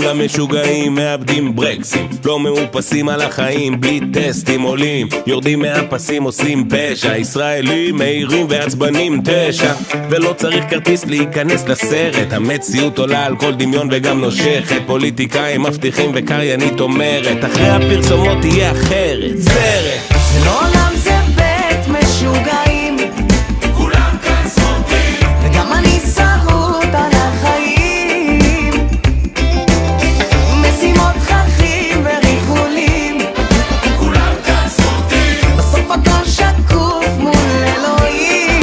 המשוגעים מאבדים ברקסים, לא מאופסים על החיים, בלי טסטים עולים, יורדים מהפסים עושים פשע, ישראלים מהירים ועצבנים 9, ולא צריך כרטיס להיכנס לסרט, המציאות עולה על כל דמיון וגם נושכת, פוליטיקאים מבטיחים וקריינית אומרת, אחרי הפרסומות תהיה אחרת, סרט. זה לא עולם, זה בית משוגעים, כולם כאן ספורטים, וגם אני שרוט על החיים, משימות חכים וריחולים, כולם כאן ספורטים, בסוף הכל שקוף מול אלוהים.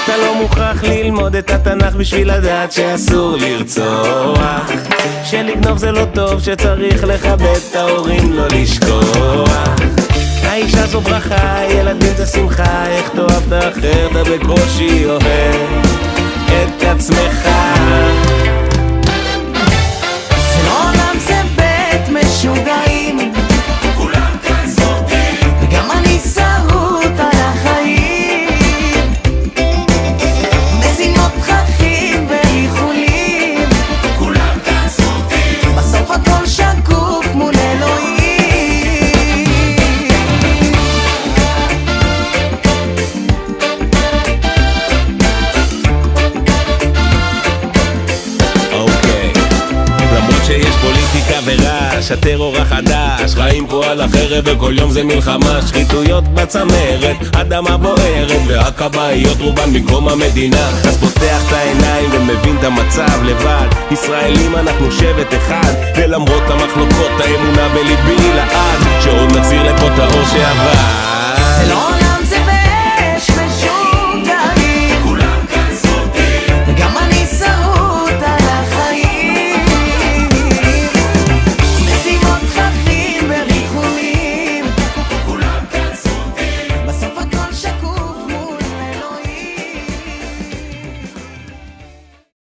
אתה לא מוכרח ללמוד את התנ"ך בשביל לדעת שאסור לרצוח, שלגנוב זה לא טוב, שצריך לכבד את ההורים, לא לשכוח. האישה זו ברכה, ילדים זה שמחה, איך תאהב את האחר, אתה בקושי אוהב את עצמך. זה לא עולם, זה בית משוגעים, כולם כאן ספורטים, וגם אני שרוט על החיים, משימות חכים וריחולים, כולם כאן ספורטים, בסוף הכל שקוף מול אלוהים. אוקיי, למרות שיש פוליטיקה ורעש, הטרור החדש, חיים פה על החרב וכל יום זה מלחמה, שחיתויות בצמרת, אדמה בוערת והכבאיות רובן מקום המדינה, אז פותח את העיניים ומבין את המצב לבד, ישראלים אנחנו שבט אחד, ולמרות המחלוקות האמונה בליבי לעד, שעוד נחזיר לפה את האור שעבר. זה לא